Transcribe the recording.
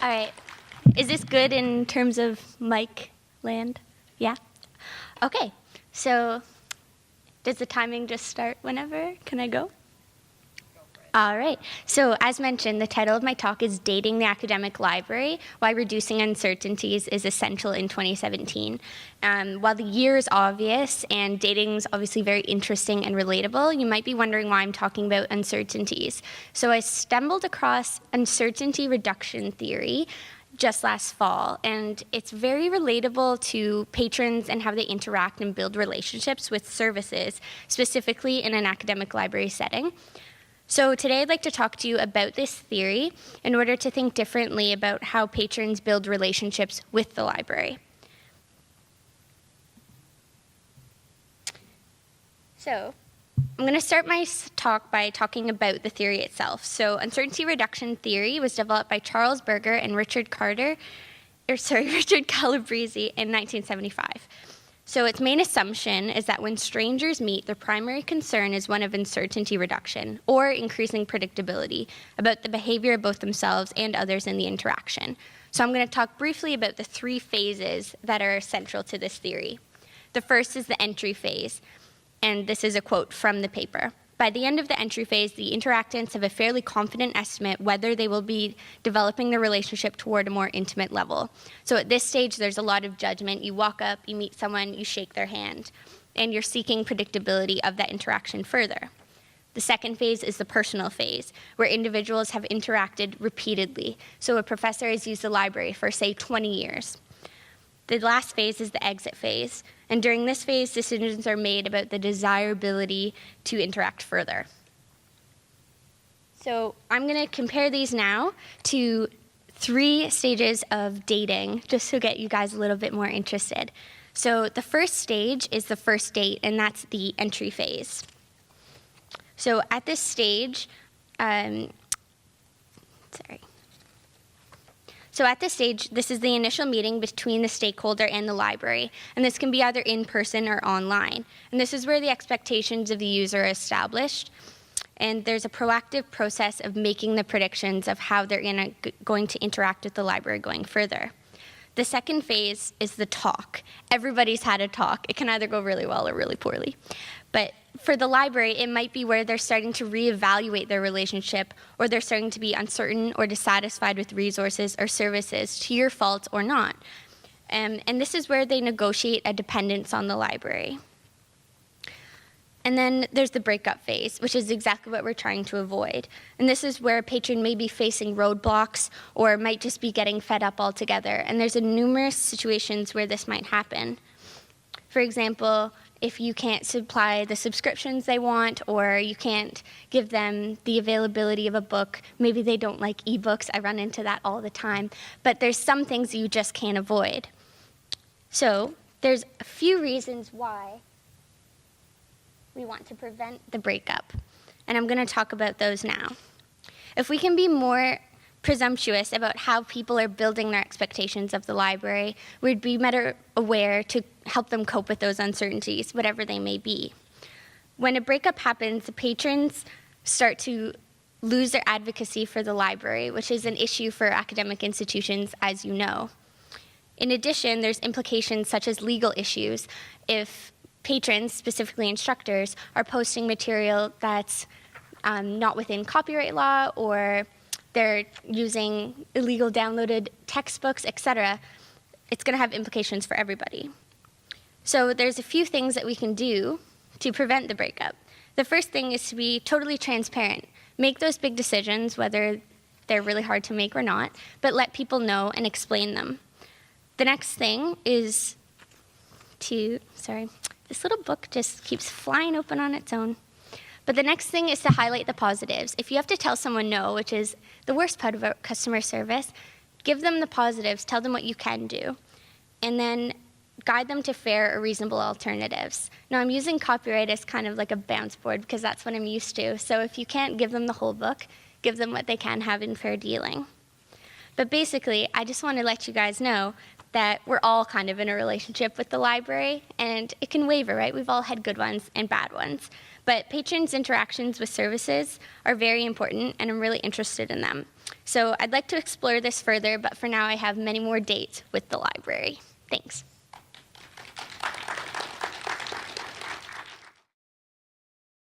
All right. Is this good in terms of mic land? Yeah? Okay. So does the timing just start whenever? Can I go? All right. So as mentioned, the title of my talk is Dating the Academic Library, Why Reducing Uncertainties is Essential in 2017. While the year is obvious and dating is obviously very interesting and relatable, you might be wondering why I'm talking about uncertainties. So I stumbled across uncertainty reduction theory just last fall, and it's very relatable to patrons and how they interact and build relationships with services, specifically in an academic library setting. So today I'd like to talk to you about this theory in order to think differently about how patrons build relationships with the library. So I'm going to start my talk by talking about the theory itself. So uncertainty reduction theory was developed by Charles Berger and Richard Calabrese in 1975. So its main assumption is that when strangers meet, their primary concern is one of uncertainty reduction, or increasing predictability, about the behavior of both themselves and others in the interaction. So I'm going to talk briefly about the three phases that are central to this theory. The first is the entry phase, and this is a quote from the paper. By the end of the entry phase, the interactants have a fairly confident estimate whether they will be developing the relationship toward a more intimate level. So at this stage, there's a lot of judgment. You walk up, you meet someone, you shake their hand, and you're seeking predictability of that interaction further. The second phase is the personal phase, where individuals have interacted repeatedly. So a professor has used the library for, say, 20 years. The last phase is the exit phase, and during this phase, decisions are made about the desirability to interact further. So I'm going to compare these now to 3 stages of dating, just to get you guys a little bit more interested. So the first stage is the first date, and that's the entry phase. So at this stage, So at this stage, this is the initial meeting between the stakeholder and the library, and this can be either in person or online. And this is where the expectations of the user are established, and there's a proactive process of making the predictions of how they're going to interact with the library going further. The second phase is the talk. Everybody's had a talk. It can either go really well or really poorly. But for the library, it might be where they're starting to reevaluate their relationship, or they're starting to be uncertain or dissatisfied with resources or services, to your fault or not. And this is where they negotiate a dependence on the library. And then there's the breakup phase, which is exactly what we're trying to avoid. And this is where a patron may be facing roadblocks or might just be getting fed up altogether. And there's numerous situations where this might happen. For example, if you can't supply the subscriptions they want, or you can't give them the availability of a book. Maybe they don't like ebooks. I run into that all the time. But there's some things you just can't avoid. So there's a few reasons why we want to prevent the breakup. And I'm going to talk about those now. If we can be more presumptuous about how people are building their expectations of the library, we'd be better aware to help them cope with those uncertainties, whatever they may be. When a breakup happens, the patrons start to lose their advocacy for the library, which is an issue for academic institutions, as you know. In addition, there's implications such as legal issues if patrons, specifically instructors, are posting material that's not within copyright law, or they're using illegal downloaded textbooks, etc. It's going to have implications for everybody. So there's a few things that we can do to prevent the breakup. The first thing is to be totally transparent. Make those big decisions, whether they're really hard to make or not, but let people know and explain them. The next thing is this little book just keeps flying open on its own. But the next thing is to highlight the positives. If you have to tell someone no, which is the worst part about customer service, give them the positives, tell them what you can do, and then guide them to fair or reasonable alternatives. Now, I'm using copyright as kind of like a bounce board because that's what I'm used to. So if you can't give them the whole book, give them what they can have in fair dealing. But basically, I just want to let you guys know, that we're all kind of in a relationship with the library, and it can waver, right? We've all had good ones and bad ones. But patrons' interactions with services are very important, and I'm really interested in them. So I'd like to explore this further, but for now I have many more dates with the library. Thanks.